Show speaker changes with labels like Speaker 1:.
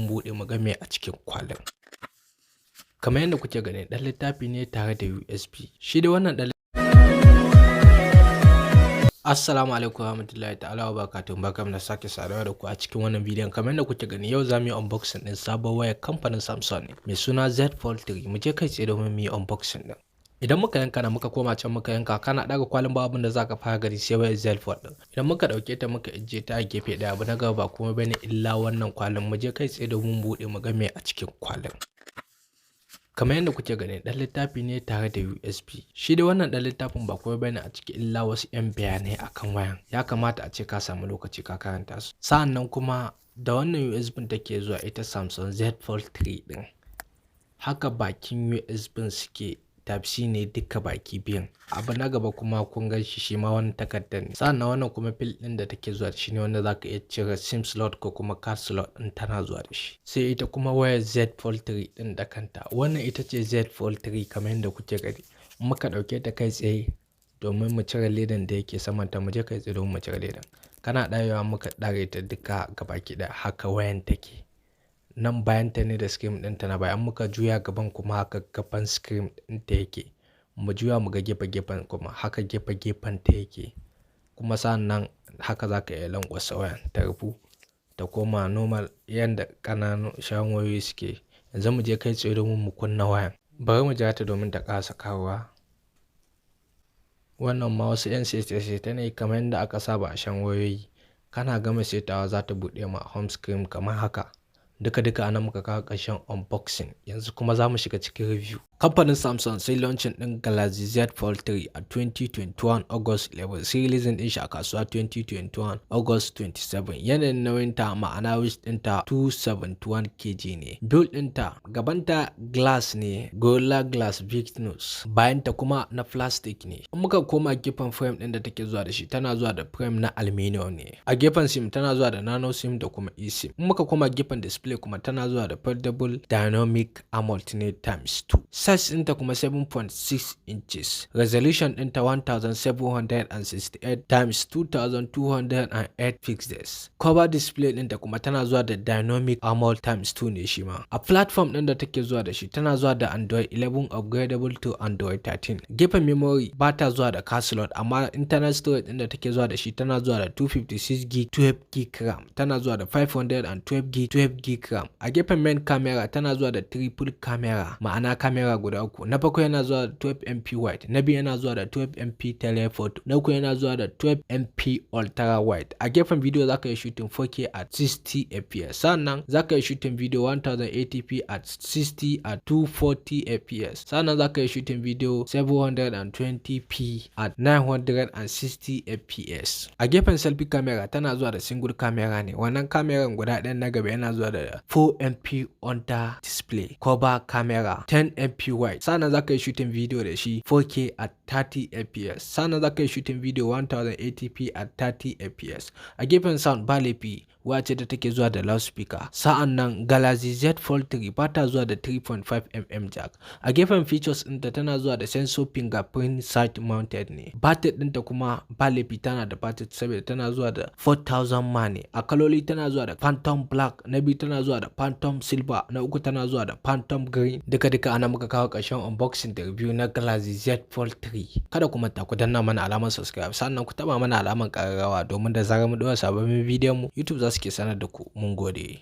Speaker 1: buɗe mu ga me a cikin kwalin. Kamar yadda kuke gani ɗan littafi ne tare da USB. Shi da wannan ɗan Assalamu alaikum warahmatullahi ta'ala wa barakatuh. Barkamu da sake saduwa da ku a cikin wannan bidiyon. Kamar yadda kuke gani yau zamu yi unboxing din sabon wayar kamfanin Samsung ne mai suna Z Fold 3. Mu je kai tsaye domin mu yi unboxing din. Idan muka yanka na muka koma can muka yanka kana daga kwalin ba abin da zaka fara gani sai wayar Z Fold din. Idan muka dauke ta muka ijje ta a gefe daya abu na gaba ba kuma bane illa wannan kwalin. Mu je kai tsaye domin mu bude mu ga me a cikin kwalin. Kamar yadda kuke gani ɗan littafi ne tare da USB. Shi da wannan ɗan littafin ba kawai bane a ciki illa wasu 'yan bayanai akan wayan. Ya kamata a ce ka samu lokaci ka karanta su. Sa'annan kuma da wannan USB take zuwa ita Samsung Z Fold 3 din. Haka bakin USB suke Type-C ne duka baki biyan. Abu na gaba kuma kun gan shi ma wani takardar ne. Sa'annan wannan kuma pil din da take zuwa da shi ne wanda zaka iya cire SIM slot ko kuma card slot din tana zuwa da shi. Sai ita kuma wayar Z Fold 3 din da kanta. Wannan ita ce Z Fold 3 kamar yadda kuke gani. Muka dauke ta kai tsaye domin mu cire ledan da yake saman ta, mu je kai tsaye domin mu cire ledan. Kana dayewa muka dare ta duka gabaki daya haka wayan take. Nan bayan ta ne da screen ɗinta na bayan muka juya gaban kuma haka gaban screen ɗinta yake. Mu juya mu ga gefen kuma haka gefen ta yake. Kuma sannan haka zaka iya lankwasa wayan ta rufu ta koma normal yanda ƙananun shan wayoyi suke. Yanzu mu je kai tsaye domin mu kunna wayan. Bari mu jira ta domin ta ƙasa kawowa. Wannan ma wasu 'yan seta ne kamar yadda aka saba a shan wayoyi. Kana gama setawa za ta buɗe ma home screen kamar haka. Duka anan muka kawo ƙarshen unboxing. Yanzu kuma za mu shiga cikin review. Kamfanin Samsung sai launching din Galaxy Z Fold 3 a 2021 August 11, sai releasing din shi a kasuwa 2021 August 27. Yanayin nauyin ta ma'ana weight ɗinta 271 kg ne. Build ɗinta gabanta glass ne, Gorilla Glass Victus. Bayan ta kuma na plastic ne. In muka koma gefen frame ɗin da take zuwa da shi tana zuwa da frame na aluminium ne. A gefen SIM tana zuwa da nano SIM da kuma eSIM. In muka koma gefen display kuma tana zuwa da foldable dynamic AMOLED ne ×2. Size ɗinta kuma 7.6 inches. Resolution ɗinta 1768 x 2208 pixels. Cover display ɗinta kuma tana zuwa da dynamic AMOLED ×2 ne shi ma. A platform ɗin da take zuwa da shi tana zuwa da Android 11 upgradable to Android 13. Gefen memory ba ta zuwa da card slot amma internal storage ɗin da take zuwa da shi tana zuwa da 256GB 12GB RAM. Tana zuwa da 512GB 12GB RAM. A gefen main camera tana zuwa da triple camera ma'ana camera guda uku. Na farko yana zuwa da 12MP wide, na biyu yana zuwa da 12MP telephoto, na uku yana zuwa da 12MP ultra wide. A gefen video zaka yi shooting 4K at 60 fps. Sannan zaka yi shooting video 1080p at 60 at 240 fps. Sannan zaka yi shooting video 720p at 960 fps. A gefen selfie camera tana zuwa da single camera ne. Wannan kameran guda ɗayan na gaba yana zuwa da 4MP under display. Cover camera 10MP wide. Sannan zaka yi shooting video da shi 4K at 30 fps. Sannan zaka yi shooting video 1080p at 30 fps. A gefen sound ba laifi wace da take zuwa da loudspeaker. Sa'annan Galaxy Z Fold 3 ba ta zuwa da 3.5mm jack. A gefen features ɗinta tana zuwa da sensor fingerprint side mounted ne. Battery ɗinta kuma ba laifi tana da battery saboda tana zuwa da 4000 mAh ne. A kaloli tana zuwa da phantom black, na biyu tana zuwa da phantom silver, na uku tana zuwa da phantom green. Duka ana muka kawo ƙarshen unboxing da review na Galaxy Z Fold 3. Kada ku manta ku danna mana alamar subscribe sannan ku taba mana alamar ƙararrawa domin da zarar mu ɗora sababbin bidiyon mu YouTube za su ke sanar da ku. Mun gode.